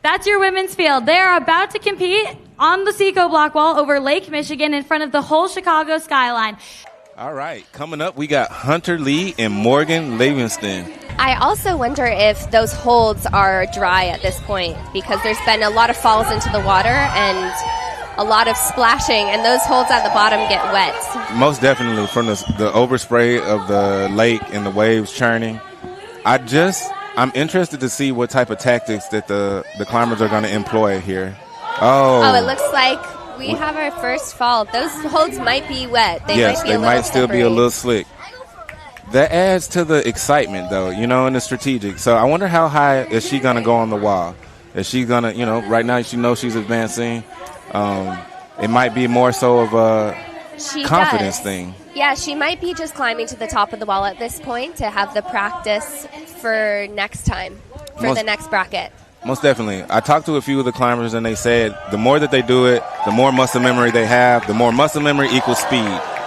That's your women's field. They are about to compete on the Seco block wall over Lake Michigan in front of the whole Chicago skyline. All right, coming up, we got Hunter Lee and Morgan Livingston. I also wonder if those holds are dry at this point because there's been a lot of falls into the water and a lot of splashing, and those holds at the bottom get wet. Most definitely from the overspray of the lake and the waves churning. I'm interested to see what type of tactics that the climbers are going to employ here. Oh, it looks like we have our first fall. Those holds might be wet. Yes, they might still be a little slick. That adds to the excitement, though, and the strategic. So I wonder how high is she going to go on the wall? Is she going to, right now she knows she's advancing. It might be more so of a confidence thing. Yeah, she might be just climbing to the top of the wall at this point to have the practice for next time, for the next bracket. Most definitely. I talked to a few of the climbers, and they said the more that they do it, the more muscle memory they have. The more muscle memory equals speed.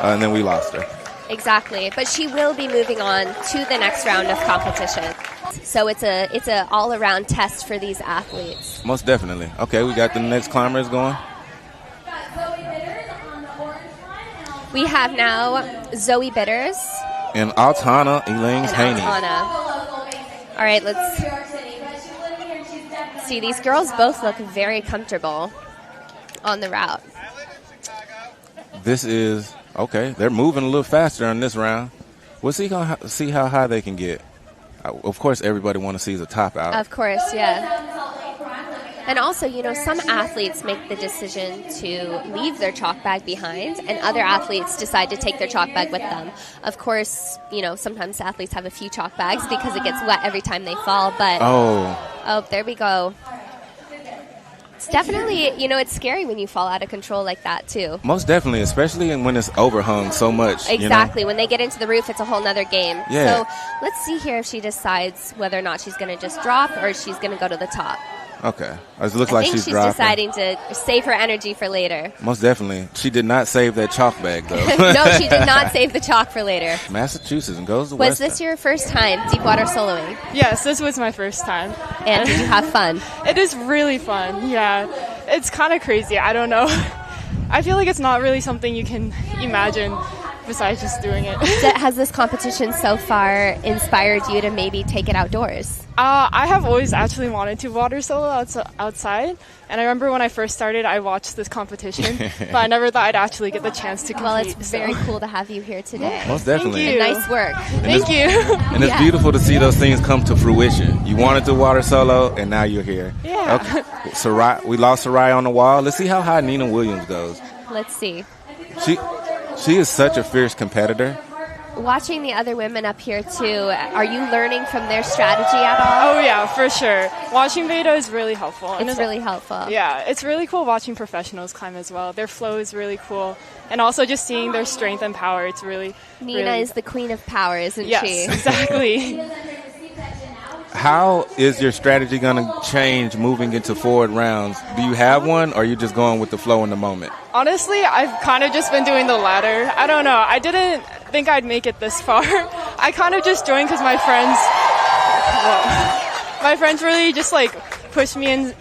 And then we lost her. Exactly. But she will be moving on to the next round of competition. So it's a all-around test for these athletes. Most definitely. Okay, we got the next climbers going. We have now Zoe Bitters. And Altana Elings Haney. All right, let's see. These girls both look very comfortable on the route. This is, okay, they're moving a little faster on this round. We'll see how high they can get. Of course, everybody wants to see the top out. Of course, yeah. And also, some athletes make the decision to leave their chalk bag behind, and other athletes decide to take their chalk bag with them. Of course, sometimes athletes have a few chalk bags because it gets wet every time they fall. But oh, there we go. It's definitely, it's scary when you fall out of control like that, too. Most definitely, especially when it's overhung so much. Exactly. When they get into the roof, it's a whole nother game. Yeah. So let's see here if she decides whether or not she's going to just drop or she's going to go to the top. Okay. It looks like she's dropping. I think she's deciding to save her energy for later. Most definitely. She did not save that chalk bag, though. No, she did not save the chalk for later. Massachusetts and goes to Was this your first time deep water soloing? Yes, this was my first time. And did you have fun? It is really fun, yeah. It's kind of crazy. I don't know. I feel like it's not really something you can imagine besides just doing it. Has this competition so far inspired you to maybe take it outdoors? I have always actually wanted to water solo outside, and I remember when I first started, I watched this competition, but I never thought I'd actually get the chance to compete. Well, it's very cool to have you here today. Most definitely. Thank you. And nice work. Thank you. And it's beautiful to see those things come to fruition. You wanted to water solo, and now you're here. Yeah. Okay. Sarai, we lost Sarai on the wall. Let's see how high Nina Williams goes. Let's see. She is such a fierce competitor. Watching the other women up here, too, are you learning from their strategy at all? Oh, yeah, for sure. Watching Veda is really helpful. It's really helpful. Yeah, it's really cool watching professionals climb as well. Their flow is really cool. And also just seeing their strength and power, it's really... Nina is the queen of power, isn't she? Yes, exactly. How is your strategy going to change moving into forward rounds? Do you have one, or are you just going with the flow in the moment? Honestly, I've kind of just been doing the latter. I don't know. I didn't think I'd make it this far. I kind of just joined because my friends really just pushed me and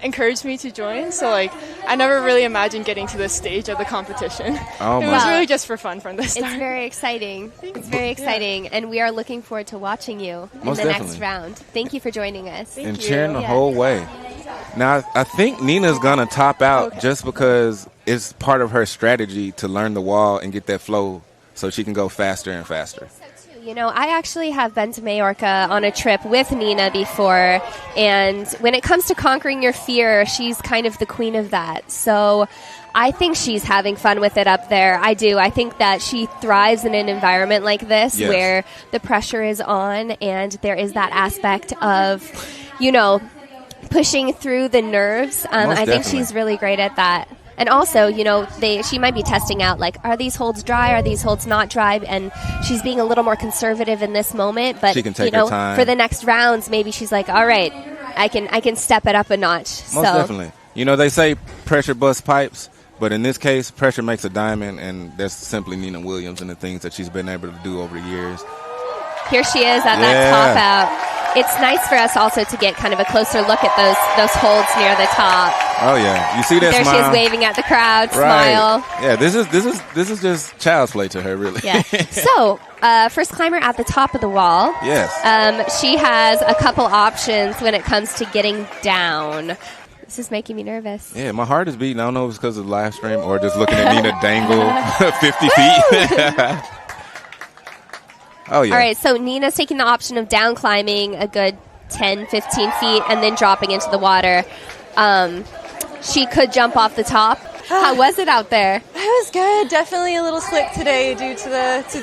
encouraged me to join. So I never really imagined getting to this stage of the competition. Oh, it was really just for fun from the start. It's very exciting. It's very exciting, and we are looking forward to watching you in the next round. Thank you for joining us. And cheering the whole way. Now, I think Nina's going to top out just because it's part of her strategy to learn the wall and get that flow so she can go faster and faster. I actually have been to Majorca on a trip with Nina before, and when it comes to conquering your fear, she's kind of the queen of that. So I think she's having fun with it up there. I do. I think that she thrives in an environment like this where the pressure is on and there is that aspect of, pushing through the nerves. I think she's really great at that. And also, she might be testing out, are these holds dry? Are these holds not dry? And she's being a little more conservative in this moment. But, she can take her time. For the next rounds, maybe she's like, all right, I can step it up a notch. Most definitely. They say pressure busts pipes, but in this case, pressure makes a diamond, and that's simply Nina Williams and the things that she's been able to do over the years. Here she is at that top out. it's nice for us also to get kind of a closer look at those holds near the top. Oh yeah, you see that there smile? She is waving at the crowd, right. Smile. Yeah, this is just child's play to her, really. Yeah. So, first climber at the top of the wall. Yes. She has a couple options when it comes to getting down. This is making me nervous. Yeah, my heart is beating. I don't know if it's because of the live stream or just looking at Nina dangle 50 feet. Oh, yeah. All right, so Nina's taking the option of down climbing a good 10, 15 feet and then dropping into the water. She could jump off the top. How was it out there? It was good. Definitely a little slick today due to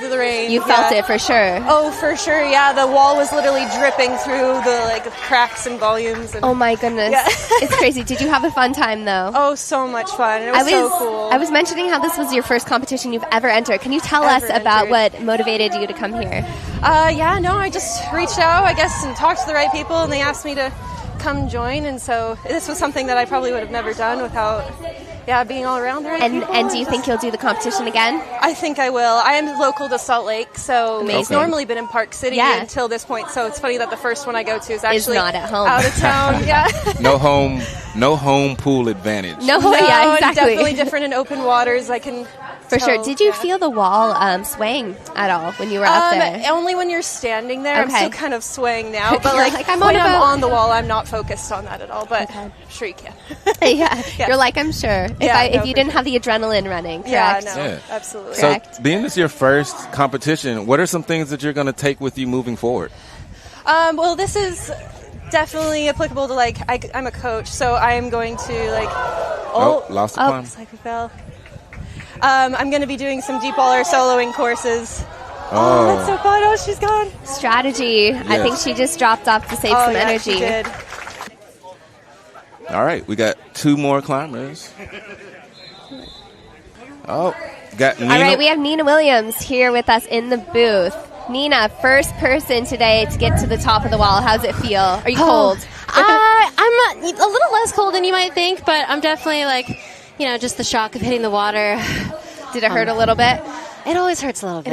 the rain. You felt it for sure. Oh, for sure. Yeah, the wall was literally dripping through the cracks and volumes. And oh my goodness, yeah. It's crazy. Did you have a fun time though? Oh, so much fun. It was so cool. I was mentioning how this was your first competition you've ever entered. Can you tell us about what motivated you to come here? I just reached out, I guess, and talked to the right people, and they asked me to come join. And so this was something that I probably would have never done without. Yeah, being all around the right people. And do you think you'll do the competition again? I think I will. I am local to Salt Lake, so it's normally been in Park City until this point. So it's funny that the first one I go to is actually not at home. Out of town. Yeah. No home pool advantage. No, yeah, exactly. Definitely different in open waters. I can. For sure. Did you feel the wall swaying at all when you were up there? Only when you're standing there. Okay. I'm still kind of swaying now, but I'm when I'm on the wall, I'm not focused on that at all. But I'm sure you can. Yeah. You're like, I'm sure. If you didn't have the adrenaline running, correct? Yeah, absolutely. So, being this your first competition, what are some things that you're going to take with you moving forward? Well, this is definitely applicable to I'm a coach, so I am going to lost the climb. Looks like we fell. I'm going to be doing some deep water soloing courses. Oh, that's so fun. Oh, she's gone. Strategy. Yes. I think she just dropped off to save some energy. She did. All right, we got 2 more climbers. Oh, got Nina. All right, we have Nina Williams here with us in the booth. Nina, first person today to get to the top of the wall. How's it feel? Are you cold? I'm a little less cold than you might think, but I'm definitely just the shock of hitting the water. Did it hurt a little bit? It always hurts a little bit.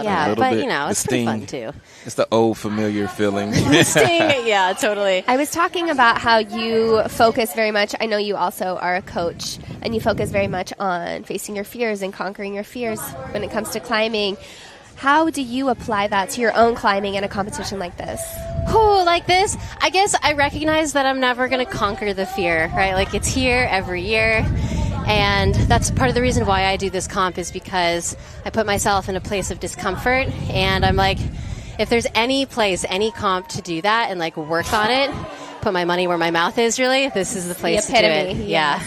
Yeah, but it's pretty fun too. It's the old familiar feeling. The sting, yeah, totally. I was talking about how you focus very much. I know you also are a coach, and you focus very much on facing your fears and conquering your fears when it comes to climbing. How do you apply that to your own climbing in a competition like this? Like this? I guess I recognize that I'm never going to conquer the fear, right? Like, it's here every year. And that's part of the reason why I do this comp, is because I put myself in a place of discomfort. And I'm like, if there's any place, any comp to do that and work on it, put my money where my mouth is, really, this is the place to do it. Yeah.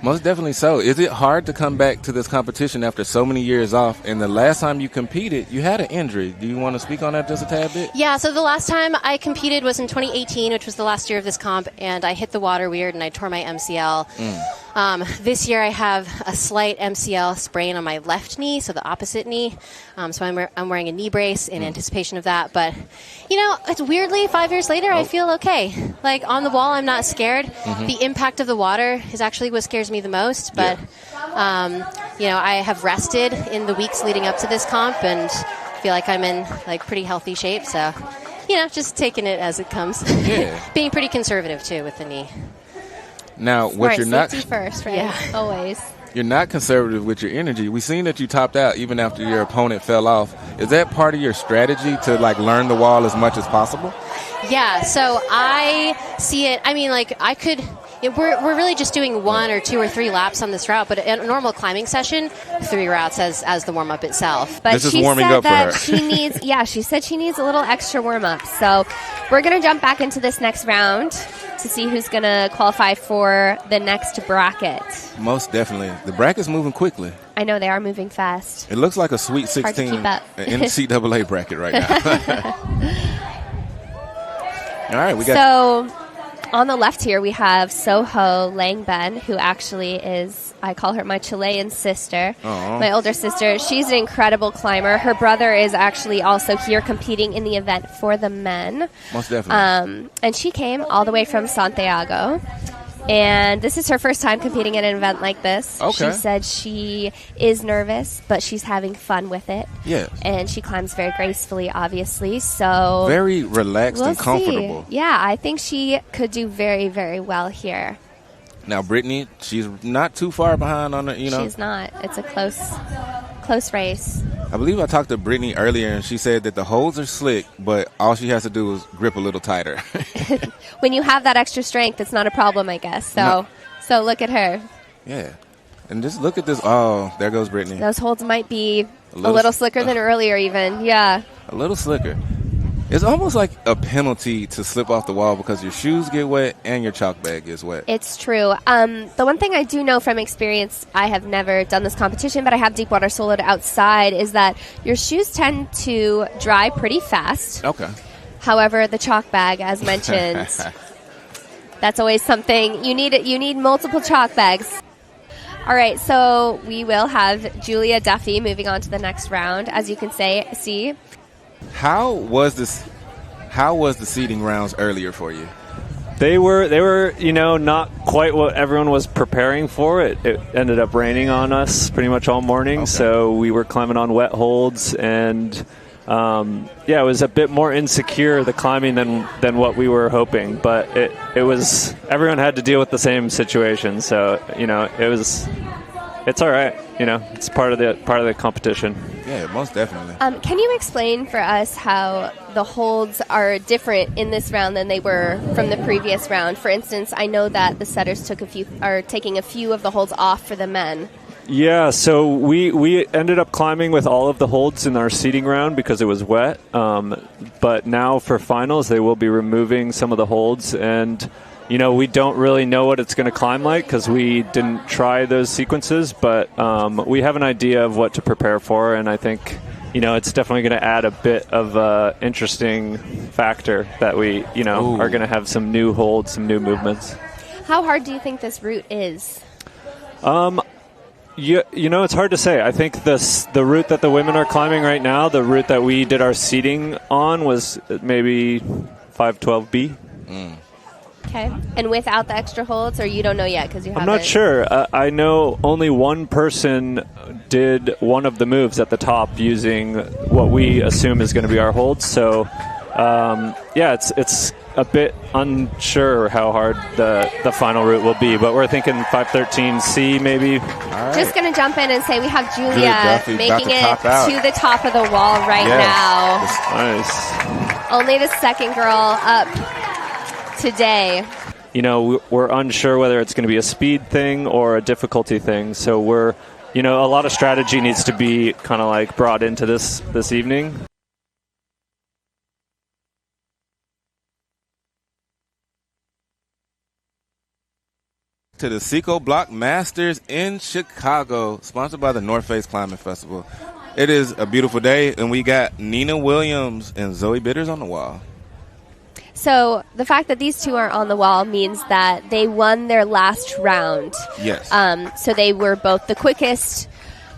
Most definitely so. Is it hard to come back to this competition after so many years off? And the last time you competed, you had an injury. Do you want to speak on that just a tad bit? Yeah, so the last time I competed was in 2018, which was the last year of this comp, and I hit the water weird and I tore my MCL. This year I have a slight MCL sprain on my left knee, so the opposite knee. So I'm wearing a knee brace in anticipation of that. But, it's weirdly, 5 years later, I feel okay. On the wall, I'm not scared. The impact of the water is actually what scares me the most. But, I have rested in the weeks leading up to this comp and feel like I'm in pretty healthy shape. So, just taking it as it comes. Yeah. Being pretty conservative, too, with the knee. Now, what you're not first, right? Yeah. Always. You're not conservative with your energy. We've seen that you topped out even after your opponent fell off. Is that part of your strategy to learn the wall as much as possible? Yeah. So I see it. I mean, I could. We're really just doing 1 or 2 or 3 laps on this route, but in a normal climbing session, 3 routes as the warm up itself. But this is warming up for her. She said she needs a little extra warm up. So we're gonna jump back into this next round to see who's going to qualify for the next bracket. Most definitely. The bracket's moving quickly. I know, they are moving fast. It looks like a Sweet 16 NCAA bracket right now. All right, we got... So, on the left here, we have Soho Langben, who actually is, I call her my Chilean sister, my older sister. She's an incredible climber. Her brother is actually also here competing in the event for the men. Most definitely. And she came all the way from Santiago. And this is her first time competing at an event like this. Okay. She said she is nervous, but she's having fun with it. Yes. And she climbs very gracefully, obviously. So Very relaxed we'll and comfortable. see. Yeah, I think she could do very, very well here. Now, Brittany, she's not too far behind on the, She's not. It's a close race. I believe I talked to Brittany earlier, and she said that the holds are slick, but all she has to do is grip a little tighter. When you have that extra strength, it's not a problem, I guess. So look at her. Yeah. And just look at this. Oh, there goes Brittany. Those holds might be a little slicker than earlier even. Yeah. A little slicker. It's almost like a penalty to slip off the wall because your shoes get wet and your chalk bag gets wet. It's true. The one thing I do know from experience, I have never done this competition, but I have deep water soloed outside, is that your shoes tend to dry pretty fast. Okay. However, the chalk bag, as mentioned, that's always something. You need multiple chalk bags. All right, so we will have Julia Duffy moving on to the next round. As you can see. How was the seeding rounds earlier for you? They were, not quite what everyone was preparing for. It ended up raining on us pretty much all morning, so we were climbing on wet holds, and it was a bit more insecure, the climbing, than what we were hoping. But it was, everyone had to deal with the same situation, so it's all right. It's part of the competition. Yeah, most definitely. Can you explain for us how the holds are different in this round than they were from the previous round? For instance, I know that the setters are taking a few of the holds off for the men. Yeah, so we ended up climbing with all of the holds in our seeding round because it was wet. But now for finals, they will be removing some of the holds, and we don't really know what it's going to climb like because we didn't try those sequences, but we have an idea of what to prepare for, and I think, it's definitely going to add a bit of interesting factor that we, are going to have some new holds, some new movements. How hard do you think this route is? It's hard to say. I think the route that the women are climbing right now, the route that we did our seeding on, was maybe 512B. Okay. And without the extra holds, or you don't know yet because you haven't? I'm not sure. I know only one person did one of the moves at the top using what we assume is going to be our holds. So, it's a bit unsure how hard the final route will be, but we're thinking 513C maybe. Right. Just going to jump in and say we have Julia Duffy making it to the top of the wall right now. Nice. Only the second girl up today. We're unsure whether it's going to be a speed thing or a difficulty thing, so we're, a lot of strategy needs to be kind of like brought into this evening. To the Seco Block Masters in Chicago, sponsored by the North Face Climbing Festival. It is a beautiful day, and we got Nina Williams and Zoe Bitters on the wall. So the fact that these two are on the wall means that they won their last round. Yes. So they were both the quickest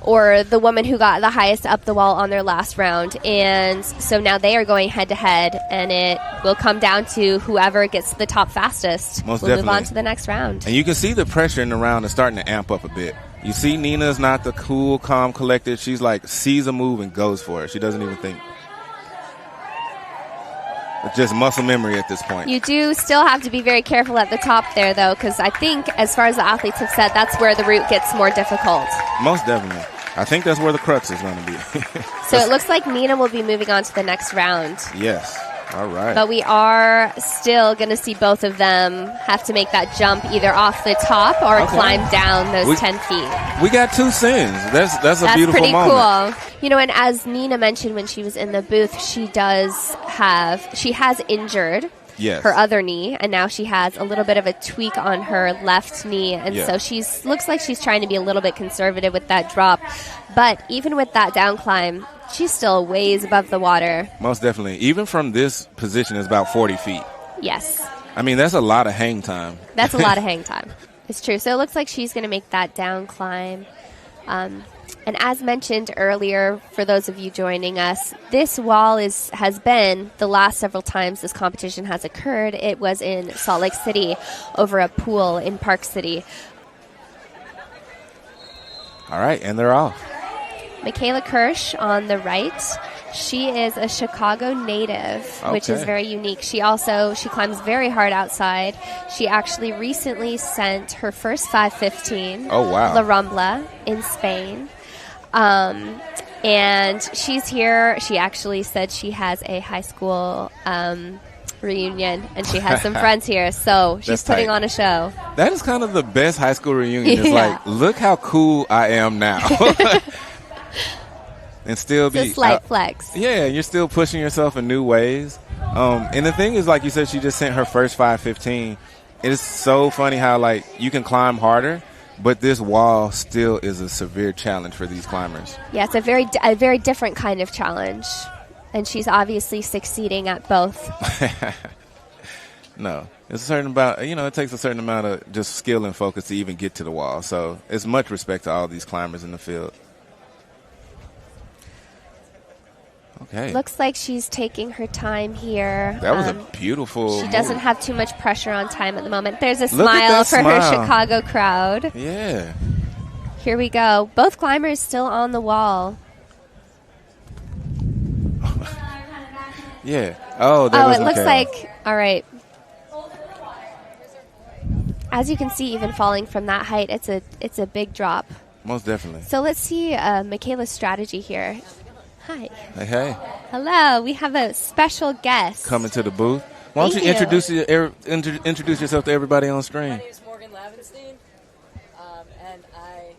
or the woman who got the highest up the wall on their last round. And so now they are going head-to-head, and it will come down to whoever gets the top fastest. Most we'll definitely. Move on to the next round. And you can see the pressure in the round is starting to amp up a bit. You see Nina's not the cool, calm, collected. She's like sees a move and goes for it. She doesn't even think. It's just muscle memory at this point. You do still have to be very careful at the top there, though, because I think, as far as the athletes have said, that's where the route gets more difficult. Most definitely. I think that's where the crux is going to be. So it looks like Nina will be moving on to the next round. Yes. All right. But we are still going to see both of them have to make that jump either off the top or climb down those 10 feet. We got two sins. That's a beautiful pretty moment. Cool. And as Nina mentioned when she was in the booth, she has injured her other knee, and now she has a little bit of a tweak on her left knee, and so looks like she's trying to be a little bit conservative with that drop. But even with that down climb, she's still ways above the water. Most definitely. Even from this position, it's about 40 feet. Yes. I mean, that's a lot of hang time. That's a lot of hang time. It's true. So it looks like she's going to make that down climb. And as mentioned earlier, for those of you joining us, this wall has been the last several times this competition has occurred. It was in Salt Lake City over a pool in Park City. All right, and they're off. Michaela Kirsch on the right. She is a Chicago native, which is very unique. She climbs very hard outside. She actually recently sent her first 5:15, La Rambla, in Spain. And she's here. She actually said she has a high school reunion, and she has some friends here, so she's putting on a show. That is kind of the best high school reunion. It's like, look how cool I am now. And still be a slight flex. Yeah, you're still pushing yourself in new ways. And the thing is, like you said, she just sent her first 5:15. It is so funny how, like, you can climb harder, but this wall still is a severe challenge for these climbers. Yeah, it's a very different kind of challenge, and she's obviously succeeding at both. No, it's a certain amount. It takes a certain amount of just skill and focus to even get to the wall. So it's much respect to all these climbers in the field. Okay. Looks like she's taking her time here. That was a beautiful She doesn't have too much pressure on time at the moment. There's a smile for her Chicago crowd. Yeah. Here we go. Both climbers still on the wall. Yeah. It looks like, all right. As you can see, even falling from that height, it's a big drop. Most definitely. So let's see Michaela's strategy here. Hi. Hey. Hello. We have a special guest coming to the booth. Why don't you introduce yourself to everybody on screen? My name is Morgan Lavenstein, and I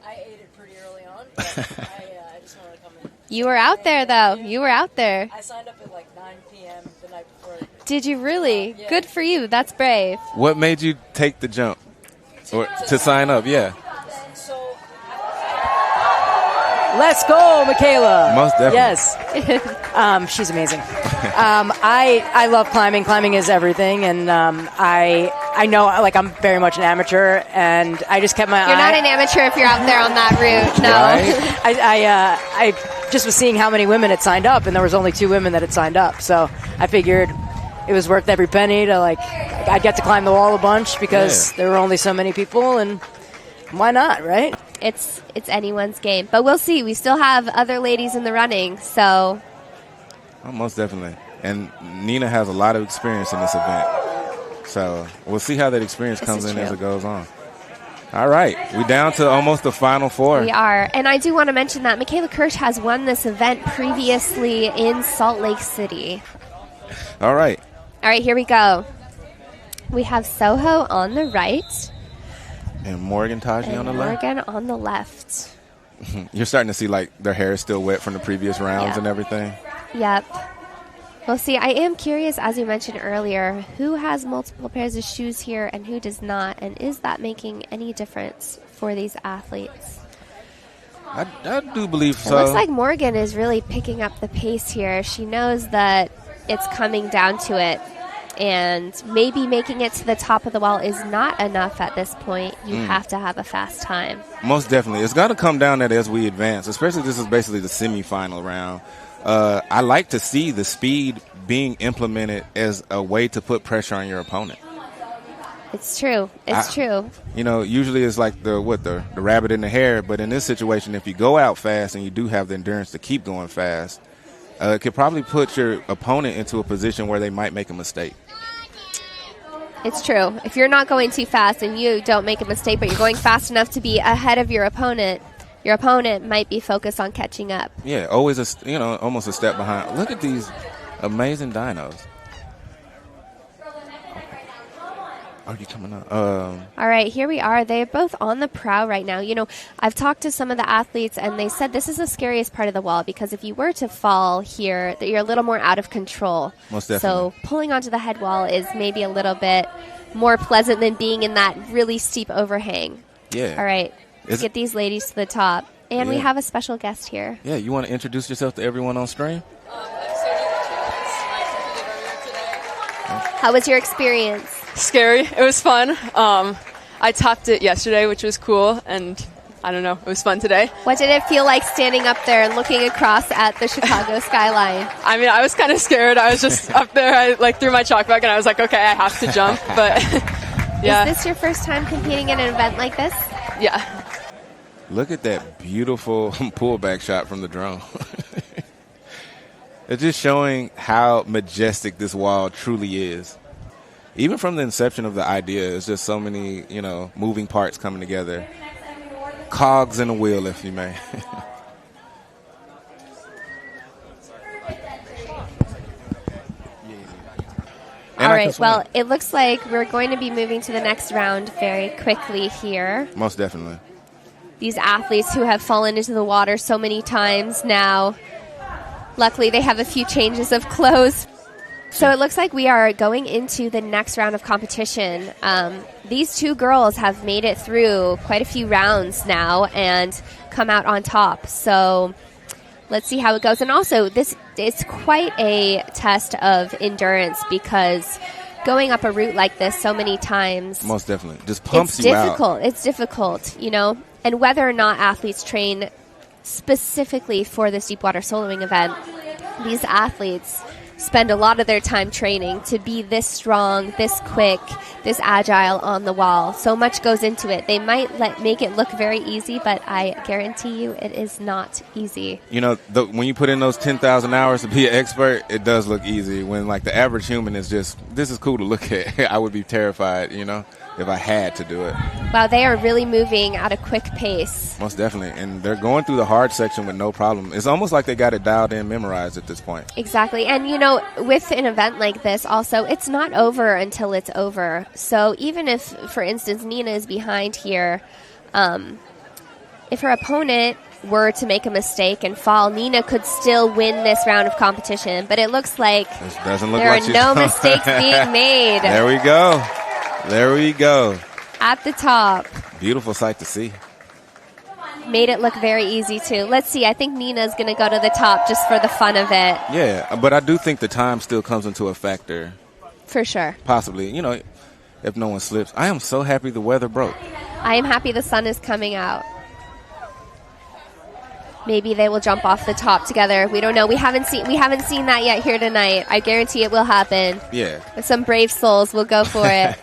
ate it pretty early on, but I just wanted to come in. You were out there, though. You were out there. I signed up at like 9 p.m. the night before. Did you really? Yeah. Good for you. That's brave. What made you take the jump to sign up? Yeah. Let's go, Michaela. Most definitely. Yes. She's amazing. I love climbing. Climbing is everything, and I know, like, I'm very much an amateur, and I just kept my eye. You're not an amateur if you're out there on that route. No. Right? I just was seeing how many women had signed up, and there was only 2 women that had signed up, so I figured it was worth every penny to, like, I'd get to climb the wall a bunch because there were only so many people, and why not, right? It's anyone's game. But we'll see. We still have other ladies in the running, so. Oh, most definitely. And Nina has a lot of experience in this event. So we'll see how that experience comes in as it goes on. All right. We're down to almost the final 4. We are. And I do want to mention that Michaela Kirsch has won this event previously in Salt Lake City. All right. All right, here we go. We have Soho on the right. And Morgan Taji on the left. Morgan on the left. You're starting to see, like, their hair is still wet from the previous rounds and everything. Yep. Well, see, I am curious, as you mentioned earlier, who has multiple pairs of shoes here and who does not, and is that making any difference for these athletes? I do believe so. It looks like Morgan is really picking up the pace here. She knows that it's coming down to it. And maybe making it to the top of the wall is not enough at this point. You have to have a fast time. Most definitely. It's got to come down that as we advance, especially this is basically the semifinal round. I like to see the speed being implemented as a way to put pressure on your opponent. It's true. It's true. Usually it's like the rabbit in the hare. But in this situation, if you go out fast and you do have the endurance to keep going fast, it could probably put your opponent into a position where they might make a mistake. It's true. If you're not going too fast and you don't make a mistake, but you're going fast enough to be ahead of your opponent might be focused on catching up. Yeah, always almost a step behind. Look at these amazing dynos. Are you coming up? All right, here we are. They're both on the prow right now. I've talked to some of the athletes, and they said this is the scariest part of the wall because if you were to fall here, that you're a little more out of control. Most definitely. So pulling onto the head wall is maybe a little bit more pleasant than being in that really steep overhang. Yeah. All right, let's get these ladies to the top. And we have a special guest here. Yeah, you want to introduce yourself to everyone on stream? How was your experience? Scary. It was fun. I topped it yesterday, which was cool, and I don't know. It was fun today. What did it feel like standing up there and looking across at the Chicago skyline? I mean, I was kind of scared. I was just up there. I threw my chalk bag and I was like, okay, I have to jump. But yeah. Is this your first time competing in an event like this? Yeah. Look at that beautiful pullback shot from the drone. It's just showing how majestic this wall truly is. Even from the inception of the idea, it's just so many, moving parts coming together. Cogs in a wheel, if you may. All right, well, it looks like we're going to be moving to the next round very quickly here. Most definitely. These athletes who have fallen into the water so many times now, luckily they have a few changes of clothes. So it looks like we are going into the next round of competition. These two girls have made it through quite a few rounds now and come out on top. So let's see how it goes. And also, this is quite a test of endurance because going up a route like this so many times. Most definitely. Just pumps you out. It's difficult, And whether or not athletes train specifically for this deepwater soloing event, these athletes spend a lot of their time training to be this strong, this quick, this agile on the wall. So much goes into it. They might make it look very easy, but I guarantee you it is not easy. When you put in those 10,000 hours to be an expert, it does look easy. When the average human is just, this is cool to look at. I would be terrified, if I had to do it. Wow, they are really moving at a quick pace. Most definitely. And they're going through the hard section with no problem. It's almost like they got it dialed in, memorized at this point. Exactly. And, with an event like this, also, it's not over until it's over. So even if, for instance, Nina is behind here, if her opponent were to make a mistake and fall, Nina could still win this round of competition. But it looks like there are no mistakes being made. There we go. There we go. At the top. Beautiful sight to see. Made it look very easy, too. Let's see. I think Nina's going to go to the top just for the fun of it. Yeah, but I do think the time still comes into a factor. For sure. Possibly, if no one slips. I am so happy the weather broke. I am happy the sun is coming out. Maybe they will jump off the top together. We don't know. We haven't seen that yet here tonight. I guarantee it will happen. Yeah. If some brave souls will go for it.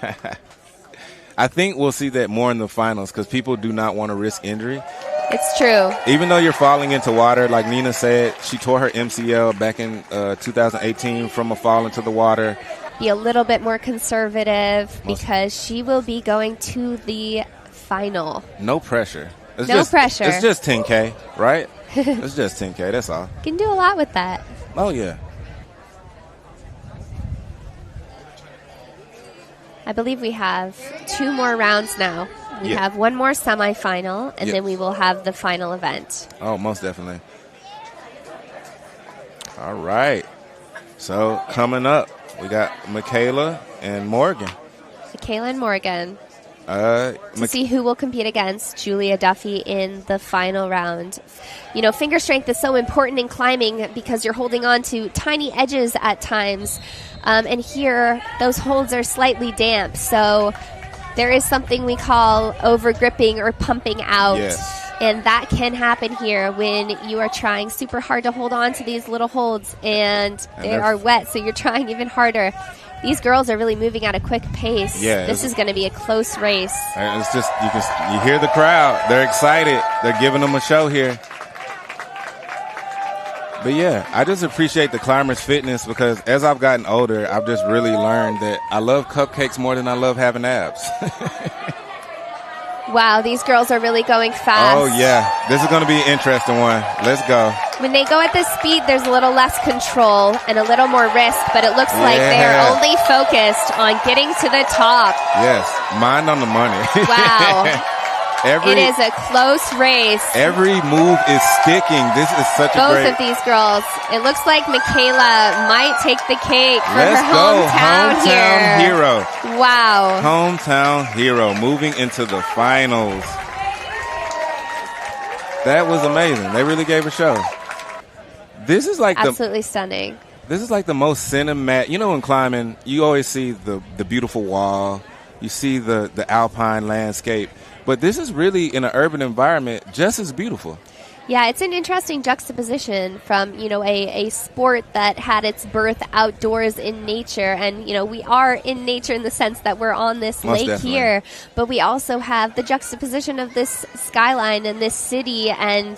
I think we'll see that more in the finals because people do not want to risk injury. It's true. Even though you're falling into water, like Nina said, she tore her MCL back in 2018 from a fall into the water. Be a little bit more conservative because she will be going to the final. No pressure. No pressure. It's just 10K, right? It's just 10K, that's all. You can do a lot with that. Oh, yeah. I believe we have 2 more rounds now. We have one more semifinal, and then we will have the final event. Oh, most definitely. All right. So, coming up, we got Michaela and Morgan. Michaela and Morgan. To see who will compete against Julia Duffy in the final round. Finger strength is so important in climbing because you're holding on to tiny edges at times. And here, those holds are slightly damp. So there is something we call over-gripping or pumping out. Yes. And that can happen here when you are trying super hard to hold on to these little holds and they are wet, so you're trying even harder. These girls are really moving at a quick pace. Yeah, this is going to be a close race. It's just you hear the crowd. They're excited. They're giving them a show here. But yeah, I just appreciate the climbers' fitness because as I've gotten older, I've just really learned that I love cupcakes more than I love having abs. Wow, these girls are really going fast. Oh, yeah. This is going to be an interesting one. Let's go. When they go at this speed, there's a little less control and a little more risk, but it looks like they're only focused on getting to the top. Yes, mind on the money. Wow. It is a close race. Every move is sticking. This is such a great... Both of these girls. It looks like Michaela might take the cake for Let's her go. hometown hero. Wow. Hometown hero moving into the finals. That was amazing. They really gave a show. This is like absolutely stunning. This is like the most cinematic. In climbing, you always see the beautiful wall. You see the alpine landscape. But this is really, in an urban environment, just as beautiful. Yeah, it's an interesting juxtaposition from, a sport that had its birth outdoors in nature. And, we are in nature in the sense that we're on this Most lake definitely. here. But we also have the juxtaposition of this skyline and this city, and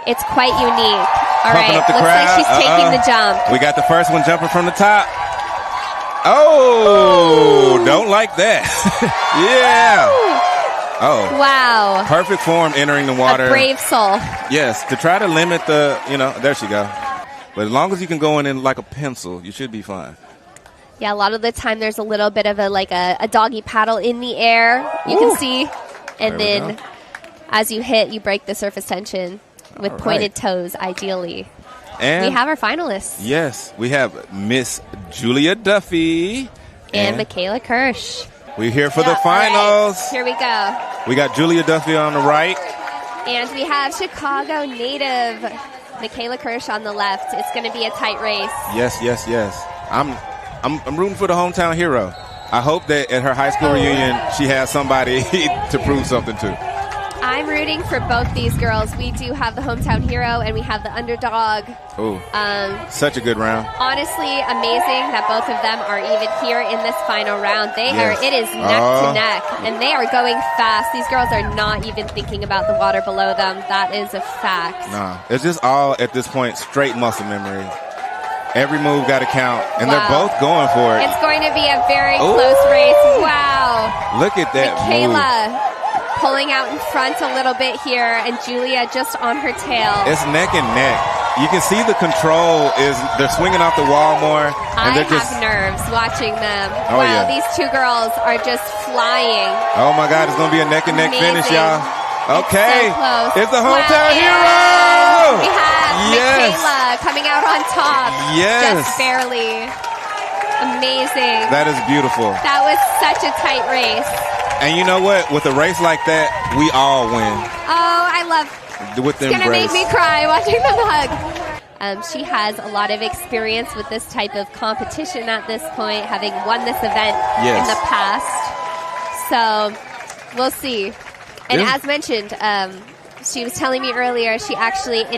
it's quite unique. All Pumping right, up the looks crowd. like she's taking the jump. We got the first one jumping from the top. Oh, don't like that. Yeah. Oh. Wow. Perfect form entering the water. A brave soul. Yes, to try to limit the, there she go. But as long as you can go in like a pencil, you should be fine. Yeah, a lot of the time there's a little bit of a doggy paddle in the air, you can see. And There we then go. as you hit, you break the surface tension with All pointed right. toes, ideally. And We have our finalists. yes, we have Miss Julia Duffy. And Michaela Kirsch. We're here for the Yeah, all right. finals. Here we go. We got Julia Duffy on the right. And we have Chicago native Michaela Kirsch on the left. It's going to be a tight race. Yes, yes, yes. I'm rooting for the hometown hero. I hope that at her high school reunion she has somebody to prove something to. I'm rooting for both these girls. We do have the hometown hero and we have the underdog. Ooh, such a good round. Honestly, amazing that both of them are even here in this final round. Yes. It is neck to neck, and they are going fast. These girls are not even thinking about the water below them. That is a fact. Nah, it's just all at this point straight muscle memory. Every move got to count, and they're Wow. both going for it. It's going to be a very Ooh. close race. Wow. Look at that move. Michaela pulling out in front a little bit here, and Julia just on her tail. It's neck and neck. You can see the control is they're swinging off the wall more, and I they're just. have nerves watching them. Oh, wow, yeah. these two girls are just flying. Oh my God, it's gonna be a neck and neck finish, Amazing. y'all. Okay, So close. it's the hometown Wow, hero. We have Yes. Michaela coming out on top. Yes. Just barely. Amazing. That is beautiful. That was such a tight race. And you know what? With a race like that, we all win. Oh, I love. With the It's gonna embrace. make me cry watching them hug. She has a lot of experience with this type of competition at this point, having won this event Yes. in the past. So we'll see. And Yeah. as mentioned, she was telling me earlier, it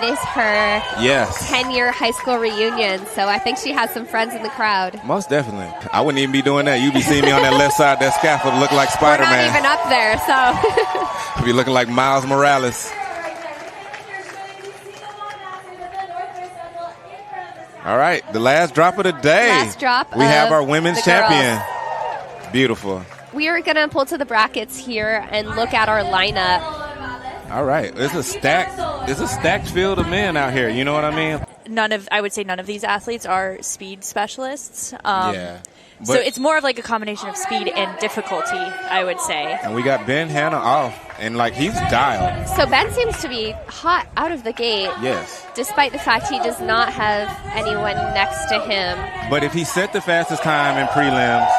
is her Yes. 10-year high school reunion. So I think she has some friends in the crowd. Most definitely. I wouldn't even be doing that. You'd be seeing me on that left side of that scaffold look like We're not Spider-Man. even up there, so. You'd be looking like Miles Morales. All right, the last drop of the day. Last drop We have of our women's the champion. Beautiful. We are going to pull to the brackets here and look at our lineup. All right, it's a stacked field of men out here. You know what I mean? I would say none of these athletes are speed specialists. Yeah. So it's more of like a combination of speed and difficulty, I would say. And we got Ben Hanna off, and he's dialed. So Ben seems to be hot out of the gate. Yes. Despite the fact he does not have anyone next to him. But if he set the fastest time in prelims,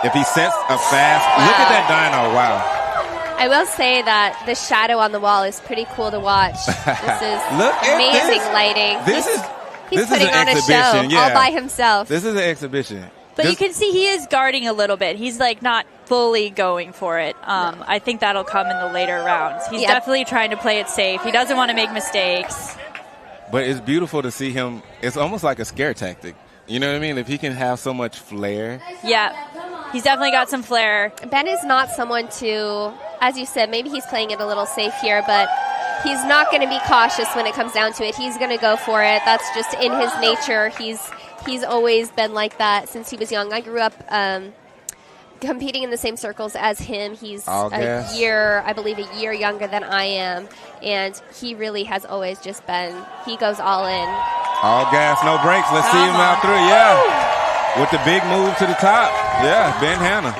if he sets a fast, look at that dyno, wow. I will say that the shadow on the wall is pretty cool to watch. This is Look at amazing this. lighting. This He's is putting an on a show exhibition, yeah. all by himself. This is an exhibition. But you can see he is guarding a little bit. He's not fully going for it. I think that'll come in the later rounds. He's definitely trying to play it safe. He doesn't want to make mistakes. But it's beautiful to see him. It's almost like a scare tactic. You know what I mean? If he can have so much flair. Yeah. He's definitely got some flair. Ben is not someone to, as you said, maybe he's playing it a little safe here, but he's not going to be cautious when it comes down to it. He's going to go for it. That's just in his nature. He's always been like that since he was young. I grew up competing in the same circles as him. He's I believe a year younger than I am, and he really has always just been, he goes all in. All gas, no brakes. Let's see him out through. Yeah. With the big move to the top. Yeah, Ben Hanna.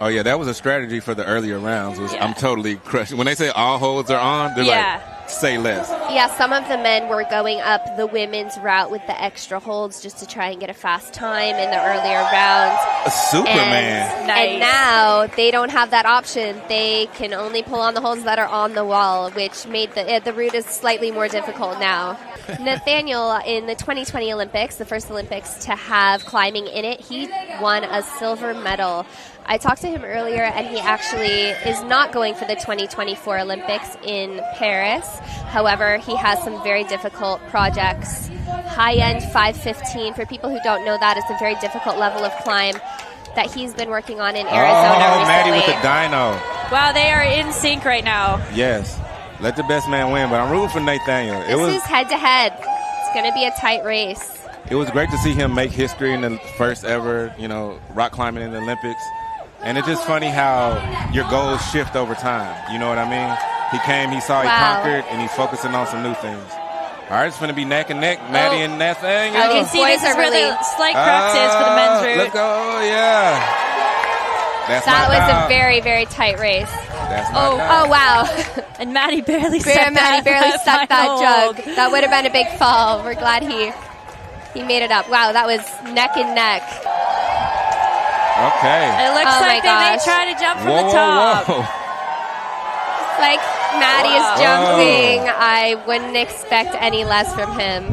Oh, yeah, that was a strategy for the earlier rounds. I'm totally crushed. When they say all holds are on, they're like, say less. Yeah, some of the men were going up the women's route with the extra holds just to try and get a fast time in the earlier rounds. A Superman. And now they don't have that option. They can only pull on the holds that are on the wall, which made the route is slightly more difficult now. Nathaniel, in the 2020 Olympics, the first Olympics to have climbing in it, he won a silver medal. I talked to him earlier, and he actually is not going for the 2024 Olympics in Paris. However, he has some very difficult projects. High-end 515. For people who don't know that, it's a very difficult level of climb that he's been working on in Arizona recently. Maddie with the dyno. Wow, they are in sync right now. Yes. Let the best man win, but I'm rooting for Nathaniel. This is head-to-head. It's going to be a tight race. It was great to see him make history in the first ever, rock climbing in the Olympics. And it's just funny how your goals shift over time. You know what I mean? He came, he saw, he conquered, and he's focusing on some new things. All right, it's going to be neck and neck, Maddie and Nathaniel. You can see this is where the slight crux is for the men's route. Let's go, yeah. That was a very, very tight race. Oh, wow. And Maddie barely stuck that jug. That would have been a big fall. We're glad he made it up. Wow, that was neck and neck. Okay. It looks like they may try to jump from the top. Whoa. It's like Maddie is jumping. I wouldn't expect any less from him.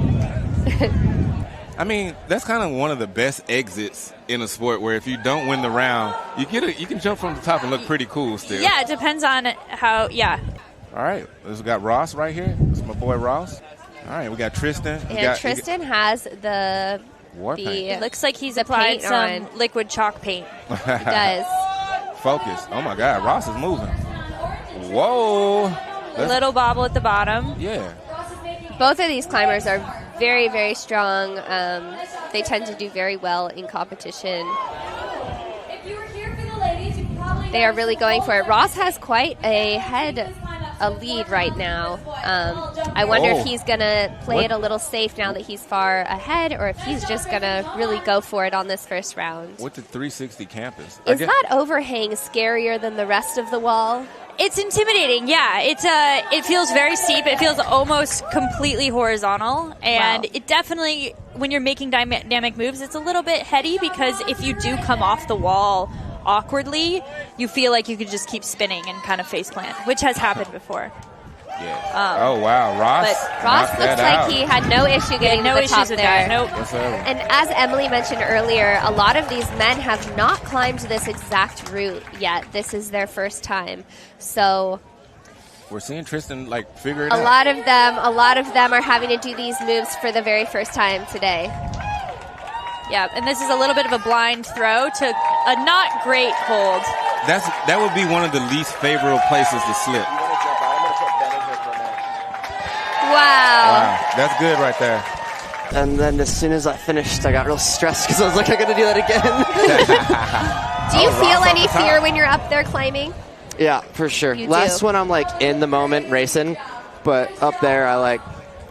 I mean, that's kind of one of the best exits in a sport where if you don't win the round, you can jump from the top and look pretty cool still. Yeah, it depends on how, All right. We got Ross right here. This is my boy Ross. All right, we got Tristan. Tristan has the war paint. It looks like he's applied some liquid chalk paint. He does. Focus. Oh, my God. Ross is moving. Whoa. A little bobble at the bottom. Yeah. Both of these climbers are very, very strong. They tend to do very well in competition. They are really going for it. Ross has quite a lead right now. I wonder if he's going to play it a little safe now that he's far ahead, or if he's just going to really go for it on this first round. With the 360 campus. Is that overhang scarier than the rest of the wall? It's intimidating, yeah. It feels very steep. It feels almost completely horizontal. And it definitely, when you're making dynamic moves, it's a little bit heady because if you do come off the wall awkwardly, you feel like you could just keep spinning and kind of face plant, which has happened before. Yeah. Oh, wow. Ross. But Ross looks like he had no issue getting to the top there. That. Nope. And as Emily mentioned earlier, a lot of these men have not climbed this exact route yet. This is their first time. So we're seeing Tristan figure it out. A lot of them are having to do these moves for the very first time today. Yeah, and this is a little bit of a blind throw to a not great hold. That would be one of the least favorable places to slip. Wow. That's good right there. And then as soon as I finished, I got real stressed because I was like, I got to do that again. Do you feel any fear when you're up there climbing? Yeah, for sure. Last one, I'm in the moment racing, but up there,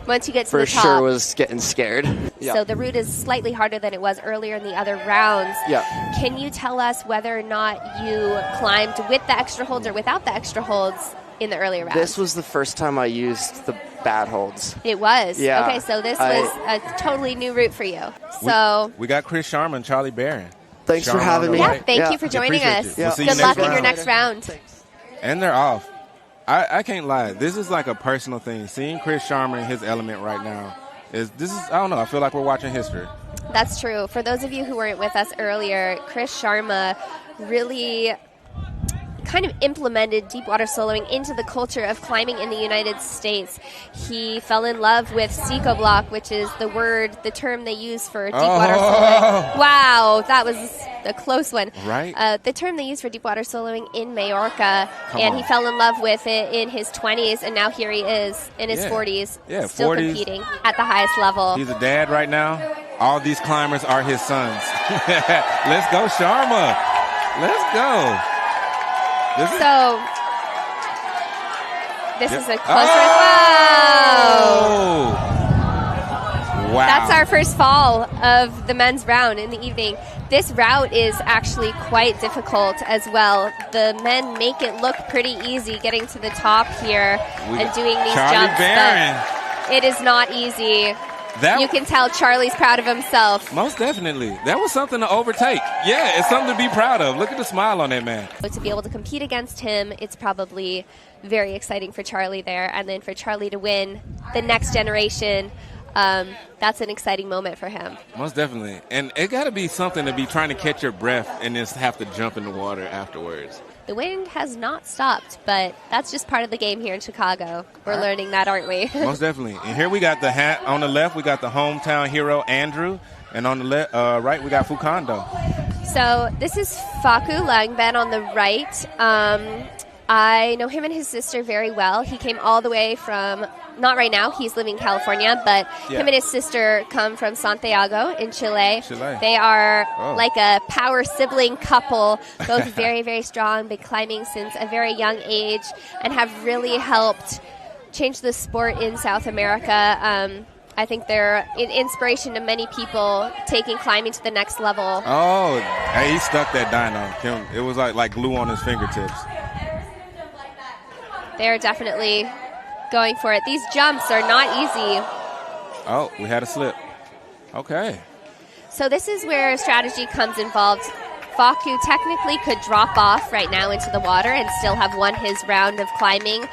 once you get to the top, for sure was getting scared. Yeah. So the route is slightly harder than it was earlier in the other rounds. Yeah. Can you tell us whether or not you climbed with the extra holds or without the extra holds in the earlier rounds? This was the first time I used the bad holds. It was? Yeah. Okay, so this was a totally new route for you. So we got Chris Sharma and Charlie Barron. Thanks for having me. Yeah, thank you for joining us. We'll Good luck in your next round. Thanks. And they're off. I can't lie. This is like a personal thing. Seeing Chris Sharma in his element right now I don't know. I feel like we're watching history. That's true. For those of you who weren't with us earlier, Chris Sharma really kind of implemented deep water soloing into the culture of climbing in the United States. He fell in love with Seco Block, which is the term they use for deep water soloing. Wow, that was a close one. Right. The term they use for deep water soloing in Majorca, he fell in love with it in his 20s, and now here he is in his 40s, still 40s. competing at the highest level. He's a dad right now. All these climbers are his sons. Let's go, Sharma. Let's go. This is a close race. Wow. That's our first fall of the men's round in the evening. This route is actually quite difficult as well. The men make it look pretty easy getting to the top here and doing these jumps. But it is not easy. You can tell Charlie's proud of himself. Most definitely. That was something to overtake. Yeah, it's something to be proud of. Look at the smile on that man. To be able to compete against him, it's probably very exciting for Charlie there. And then for Charlie to win the next generation that's an exciting moment for him. Most definitely. And it got to be something to be trying to catch your breath and then have to jump in the water afterwards. The wind has not stopped, but that's just part of the game here in Chicago. We're learning that, aren't we? Most definitely. And here we got the hat on the left. We got the hometown hero, Andrew. And on the right, we got Fukando. So this is Faku Langben on the right. I know him and his sister very well. He came all the way from, not right now, he's living in California, but him and his sister come from Santiago in Chile. They are like a power sibling couple, both very, very strong, been climbing since a very young age, and have really helped change the sport in South America. I think they're an inspiration to many people taking climbing to the next level. Oh, hey, he stuck that dyno. It was like glue on his fingertips. They're definitely going for it. These jumps are not easy. Oh, we had a slip. Okay. So this is where strategy comes involved. Faku technically could drop off right now into the water and still have won his round of climbing,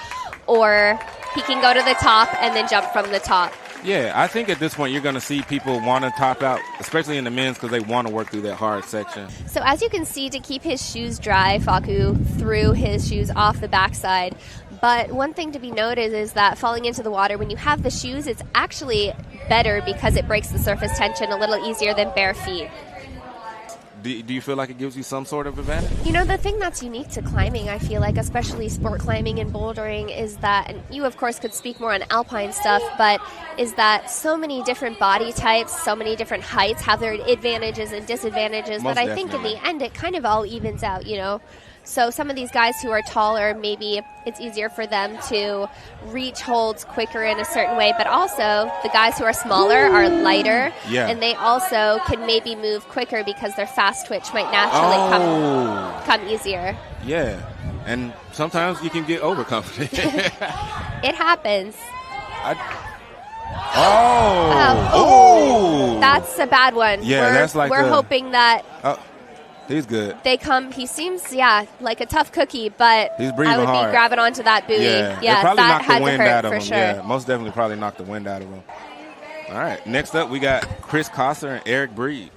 or he can go to the top and then jump from the top. Yeah, I think at this point you're going to see people want to top out, especially in the men's, because they want to work through that hard section. So as you can see, to keep his shoes dry, Faku threw his shoes off the backside. But one thing to be noted is that falling into the water, when you have the shoes, it's actually better because it breaks the surface tension a little easier than bare feet. Do you feel like it gives you some sort of advantage? You know, the thing that's unique to climbing, I feel like, especially sport climbing and bouldering, is that, and you of course could speak more on alpine stuff, but is that so many different body types, so many different heights have their advantages and disadvantages. Most but I think in the end it kind of all evens out, you know. So some of these guys who are taller, maybe it's easier for them to reach holds quicker in a certain way, but also the guys who are smaller are lighter, and they also can maybe move quicker because their fast twitch might naturally come easier. Yeah, and sometimes you can get overconfident. It happens. That's a bad one. Yeah, we're hoping that... He's good. He seems, like a tough cookie, but he's breathing I would hard. be grabbing onto that buoy. Yeah, that had to hurt for sure. Yeah, most definitely probably knocked the wind out of him. All right, next up we got Chris Kosser and Eric Breed.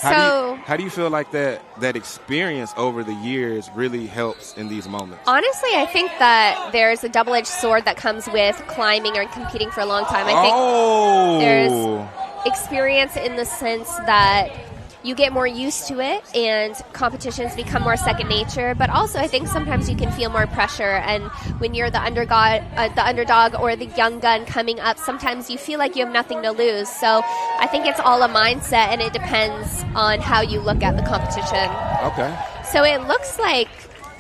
How do you feel like that experience over the years really helps in these moments? Honestly, I think that there's a double-edged sword that comes with climbing or competing for a long time. I think there's experience in the sense that you get more used to it and competitions become more second nature, but also I think sometimes you can feel more pressure, and when you're the underdog or the young gun coming up, sometimes you feel like you have nothing to lose. So I think it's all a mindset, and it depends on how you look at the competition. Okay. So it looks like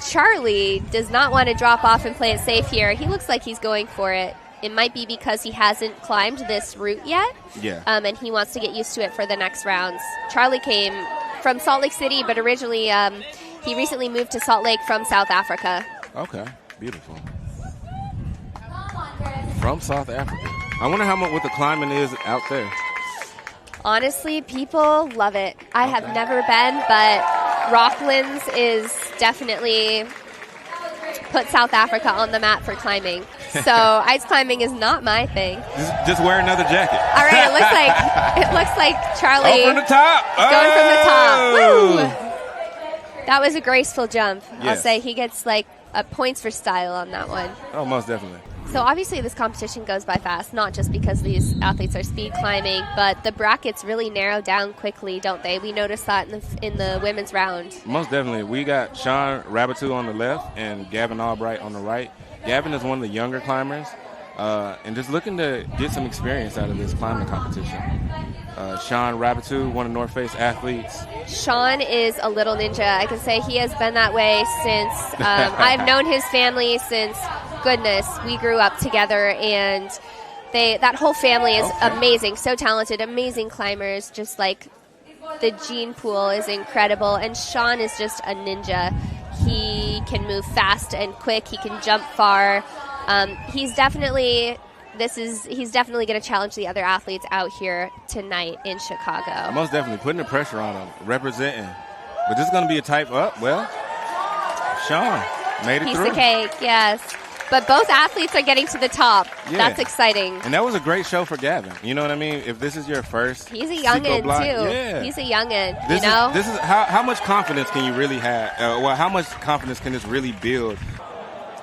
Charlie does not want to drop off and play it safe here. He looks like he's going for it. It might be because he hasn't climbed this route yet, and he wants to get used to it for the next rounds. Charlie came from Salt Lake City, but originally he recently moved to Salt Lake from South Africa. Okay, beautiful. From South Africa. I wonder what the climbing is out there. Honestly, people love it. I have never been, but Rocklands is definitely put South Africa on the map for climbing. So ice climbing is not my thing. Just wear another jacket. All right, it looks like Charlie from the top. Going from the top. Woo! That was a graceful jump. Yes. I'll say he gets points for style on that one. Oh, most definitely. So obviously this competition goes by fast, not just because these athletes are speed climbing, but the brackets really narrow down quickly, don't they? We noticed that in the women's round. Most definitely. We got Sean Rabatou on the left and Gavin Albright on the right. Gavin is one of the younger climbers and just looking to get some experience out of this climbing competition. Sean Rabatou, one of North Face athletes. Sean is a little ninja. I can say he has been that way since I've known his family since, goodness, we grew up together, and that whole family is amazing, so talented, amazing climbers, just like the gene pool is incredible, and Sean is just a ninja. He can move fast and quick. He can jump far. He's definitely going to challenge the other athletes out here tonight in Chicago. Most definitely putting the pressure on him, representing. But this is going to be a type up. Well, Sean made it through. Piece of cake, yes. But both athletes are getting to the top. Yeah. That's exciting. And that was a great show for Gavin. You know what I mean? If this is your first, he's a youngin' too. Yeah. He's a youngin'. This you know. This is how much confidence can you really have? Well, how much confidence can this really build?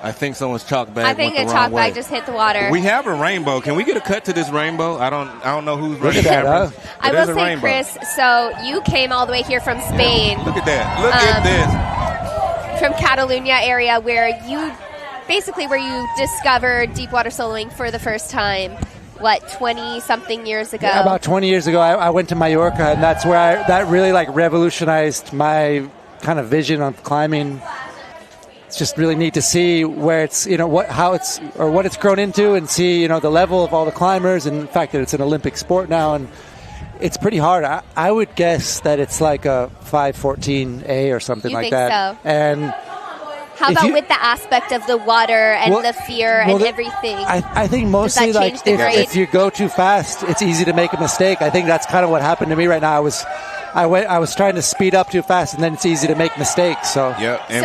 I think someone's chalk bag. I think a chalk bag just hit the water. We have a rainbow. Can we get a cut to this rainbow? I don't know who's running that, cameras. I will say, Chris. So you came all the way here from Spain. Yeah. Look at that. Look at this. From Catalunya area, where you discovered deep water soloing for the first time. What, 20-something years ago? Yeah, about 20 years ago, I went to Mallorca, and that's where that really revolutionized my kind of vision of climbing. It's just really neat to see where it's, what it's grown into, and see, the level of all the climbers, and the fact that it's an Olympic sport now, and it's pretty hard. I would guess that it's like a 514A or something like that. So? And how about with the aspect of the water and the fear and everything? I think mostly if you go too fast, it's easy to make a mistake. I think that's kind of what happened to me right now. I was trying to speed up too fast, and then it's easy to make mistakes. So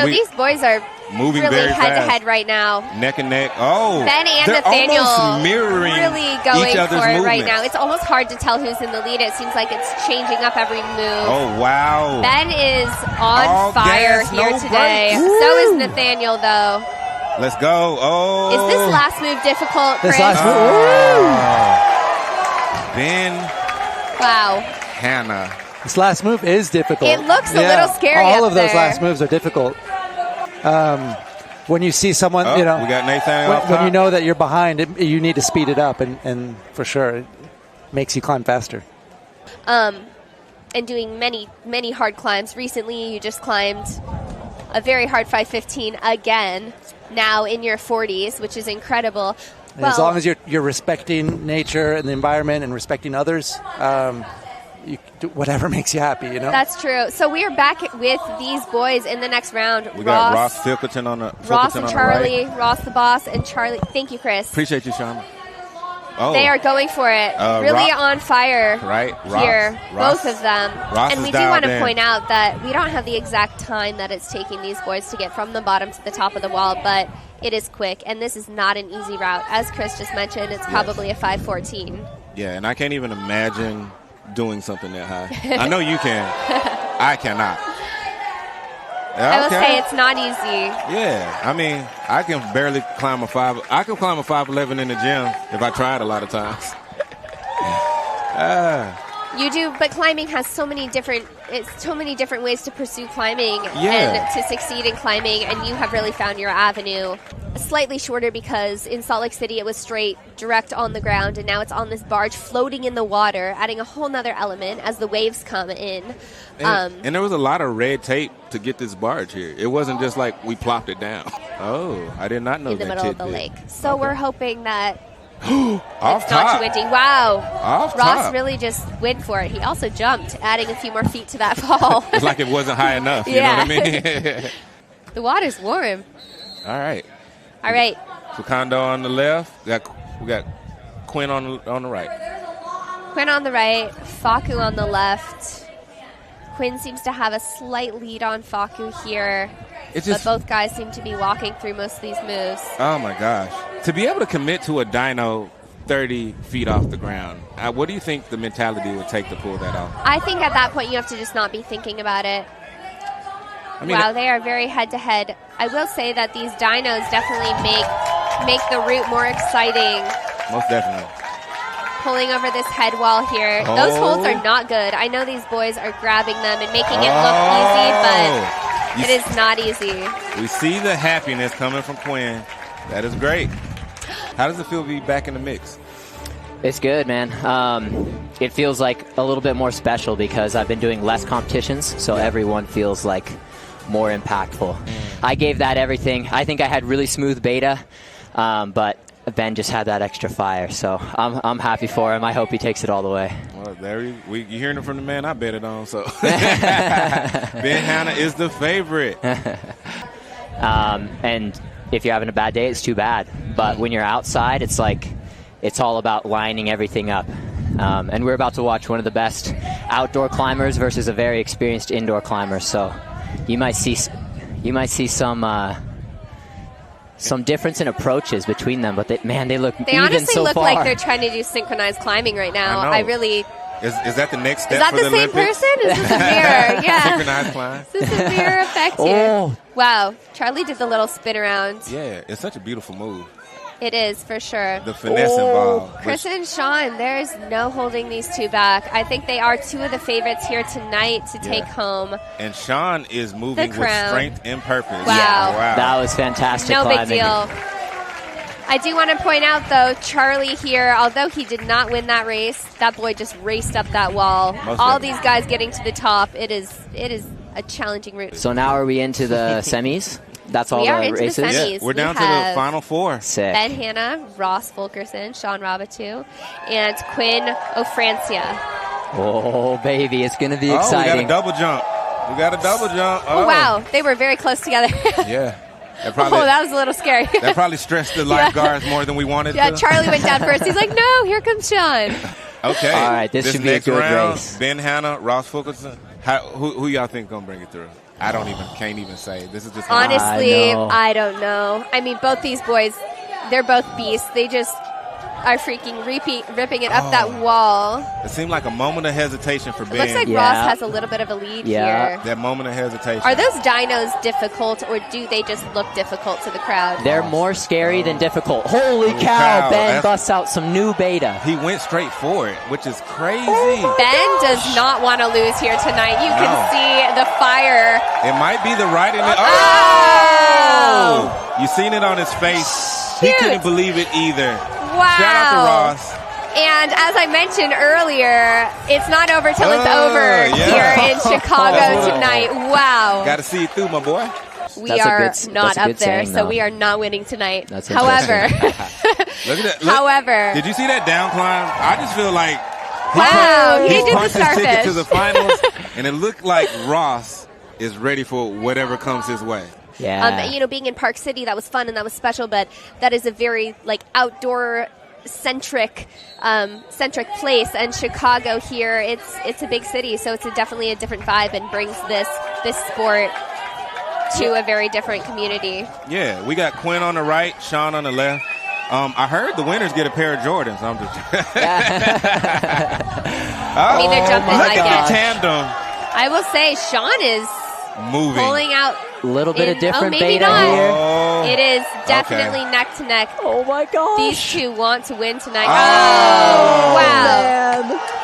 these boys are moving really very head to fast. head right now. Neck and neck. Oh, Ben and they're Nathaniel almost mirroring really going each other's for it movements. right now. It's almost hard to tell who's in the lead. It seems like it's changing up every move. Oh, wow. Ben is on fire here today. So is Nathaniel, though. Let's go. Oh. Is this last move difficult, Chris? This last move. Ben. Wow. Hannah. This last move is difficult. It looks a little scary All up of those there. last moves are difficult. When you see someone, we got Nathan when you know that you're behind, you need to speed it up, and for sure, it makes you climb faster. And doing many, many hard climbs. Recently, you just climbed a very hard 515 again, now in your 40s, which is incredible. And as long as you're respecting nature and the environment and respecting others, you do whatever makes you happy, That's true. So we are back with these boys in the next round. We got Ross Filkerton on the Ross and Charlie, right. Ross the boss, and Charlie. Thank you, Chris. Appreciate you, Sean. Oh, they are going for it. Really on fire here, both of them. And we do want to point out that we don't have the exact time that it's taking these boys to get from the bottom to the top of the wall, but it is quick, and this is not an easy route. As Chris just mentioned, it's probably a 514. Yeah, and I can't even imagine doing something that high. I know you can. I cannot. I will say it's not easy. Yeah, I mean, I can barely climb a 5'11" in the gym if I tried a lot of times. You do, but climbing has so many different ways to pursue climbing Yeah. and to succeed in climbing, and you have really found your avenue. Slightly shorter because in Salt Lake City it was straight, direct on the ground, and now it's on this barge floating in the water, adding a whole nother element as the waves come in. And there was a lot of red tape to get this barge here. It wasn't just like we plopped it down. Oh, I did not know that. In the middle of the lake. So we're hoping that Off it's top. not too windy. Wow. Off Ross top. really just went for it. He also jumped, adding a few more feet to that fall. It's like it wasn't high enough. You know what I mean? The water's warm. All right. All right. Facundo on the left. We got Quinn on the right. Quinn on the right, Faku on the left. Quinn seems to have a slight lead on Faku here, but both guys seem to be walking through most of these moves. Oh, my gosh. To be able to commit to a dyno 30 feet off the ground, what do you think the mentality would take to pull that off? I think at that point you have to just not be thinking about it. Wow, they are very head-to-head. I will say that these dynos definitely make the route more exciting. Most definitely. Pulling over this head wall here. Those holds are not good. I know these boys are grabbing them and making it look easy, but it is not easy. We see the happiness coming from Quinn. That is great. How does it feel to be back in the mix? It's good, man. It feels like a little bit more special because I've been doing less competitions, so everyone feels like more impactful. I gave that everything. I think I had really smooth beta, but Ben just had that extra fire, so I'm happy for him. I hope he takes it all the way. Well, you're hearing it from the man I bet it on, so. Ben Hanna is the favorite. And if you're having a bad day, it's too bad. But when you're outside, it's like it's all about lining everything up. And we're about to watch one of the best outdoor climbers versus a very experienced indoor climber. So you might see some some difference in approaches between them, but they look They even honestly so look far. like they're trying to do synchronized climbing right now. I know. I really. Is that the next step Is that for the the same Olympics? person? Is this a mirror? Yeah. Synchronized climb. Is this a mirror effect here? Wow. Charlie did the little spin around. Yeah, it's such a beautiful move. It is, for sure. The finesse involved. Chris and Sean, there's no holding these two back. I think they are two of the favorites here tonight to take home. And Sean is moving with crown. strength and purpose. Wow. That was fantastic No climbing. big deal. I do want to point out, though, Charlie here, although he did not win that race, that boy just raced up that wall. All these guys getting to the top. It is a challenging route. So now are we into the semis? That's all We are the into the races? semis. Yeah, we're We down to the have final four. Sick. Ben Hanna, Ross Fulkerson, Sean Robitou, and Quinn O'Francia. Oh, baby, it's going to be Oh, exciting. we got a double jump. Oh, wow. They were very close together. Yeah. That probably, that was a little scary. that probably stressed the lifeguards more than we wanted Yeah, to. Charlie went down first. He's like, no, here comes Sean. Okay. All right, this should be a next good round, race. Ben Hanna, Ross Fulkerson. Who y'all think going to bring it through? Can't even say. This is just Honestly, I don't know. I mean, both these boys, they're both beasts. They just are freaking ripping it up that wall. It seemed like a moment of hesitation for Ben. It looks like Ross has a little bit of a lead here. That moment of hesitation. Are those dynos difficult, or do they just look difficult to the crowd? They're more scary than difficult. Holy cow, Ben busts out some new beta. He went straight for it, which is crazy. Ben does not want to lose here tonight. You can see the fire. It might be the right in it. Oh! You seen it on his face. He couldn't believe it either. Wow. Shout out to Ross. And as I mentioned earlier, it's not over till it's over here in Chicago tonight. Wow. Got to see it through, my boy. We are not up there, so we are not winning tonight. However, Look at that. However, did you see that down climb? I just feel like he did the punched his ticket starfish to the finals, and it looked like Ross is ready for whatever comes his way. Yeah. Being in Park City, that was fun and that was special, but that is a very outdoor centric place, and Chicago here, it's a big city, so it's definitely a different vibe and brings this sport to a very different community. Yeah, we got Quinn on the right, Sean on the left. I heard the winners get a pair of Jordans. I'm just. I mean, they're jumping look like at it. the tandem. I will say, Sean is moving, pulling out. A little bit of different maybe beta not. here. It is definitely neck to neck. Oh my gosh. These two want to win tonight. Oh, wow. Man.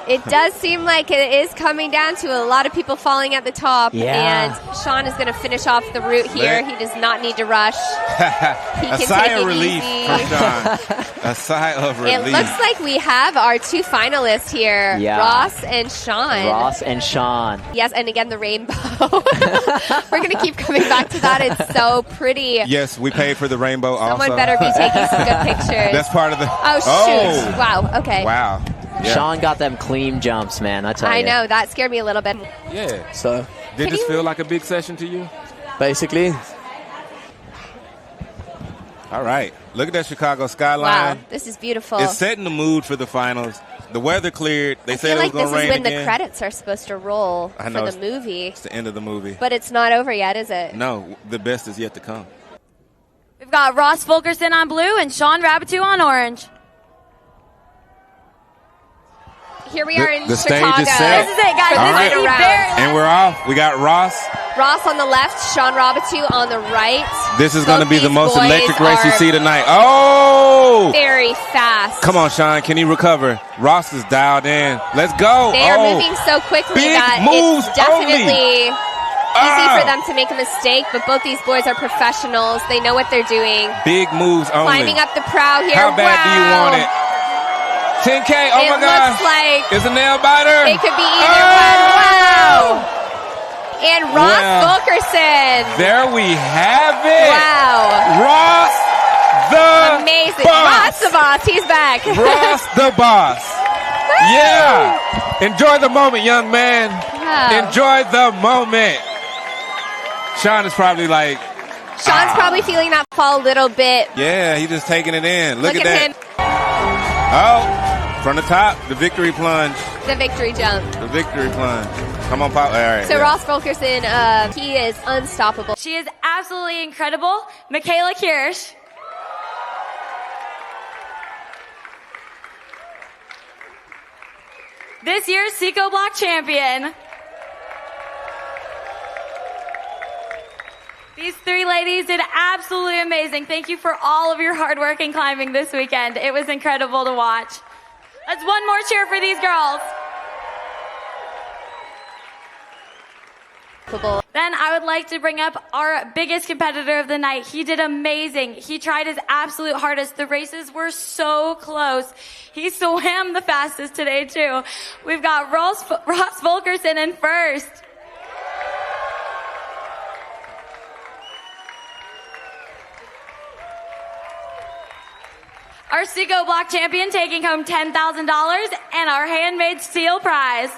It does seem like it is coming down to a lot of people falling at the top. Yeah. And Sean is going to finish off the route here. He does not need to rush. He A can sigh take of it relief easy. from Sean. A sigh of relief. It looks like we have our two finalists here, Yeah. Ross and Sean. Ross and Sean. Yes, and again, the rainbow. We're going to keep coming back to that. It's so pretty. Yes, we paid for the rainbow also. Someone better be taking some good pictures. That's part of the. Oh, shoot. Wow. Okay. Wow. Yeah. Sean got them clean jumps, man. I tell you. I know. That scared me a little bit. Yeah. So, Did this feel like a big session to you? basically, All right. Look at that Chicago skyline. Wow. This is beautiful. It's setting the mood for the finals. The weather cleared. They I said feel it was like going this to is rain when again. the credits are supposed to roll I know, for the movie. It's the end of the movie. But it's not over yet, is it? No, the best is yet to come. We've got Ross Fulkerson on blue and Sean Robitou on orange. Here we are in The stage Chicago. is set. This is it, guys. For the All right. final round. And we're off. We got Ross. Ross on the left, Sean Robitou on the right. This is going to Both be the these most boys electric race you are see tonight. Oh! Very fast. Come on, Sean. Can you recover? Ross is dialed in. Let's go. They are moving so quickly Big that moves it's definitely easy Ah. for them to make a mistake, but both these boys are professionals. They know what they're doing. Big moves only. Climbing up the prow here. How bad do you want it? 10K. Oh, It my God. looks like It's a nail biter. it could be either one. Wow. And Ross Fulkerson. There we have it. Wow. Ross the Amazing. boss. Ross the boss. He's back. Ross the boss. Yeah. Enjoy the moment, young man. Wow. Enjoy the moment. Sean is probably like, Sean's probably feeling that fall a little bit. yeah, he's just taking it in. Look Look at that. him. Oh, from the top, the victory plunge. The victory jump. The victory plunge. Come on, Pop. All right. So Ross Fulkerson, he is unstoppable. She is absolutely incredible. Michaela Kirsch. This year's Seco Block champion. These three ladies did absolutely amazing. Thank you for all of your hard work in climbing this weekend. It was incredible to watch. Let's one more cheer for these girls. Then I would like to bring up our biggest competitor of the night. He did amazing. He tried his absolute hardest. The races were so close. He swam the fastest today too. We've got Ross Fulkerson in first. Our Seco Block champion taking home $10,000 and our handmade steel prize.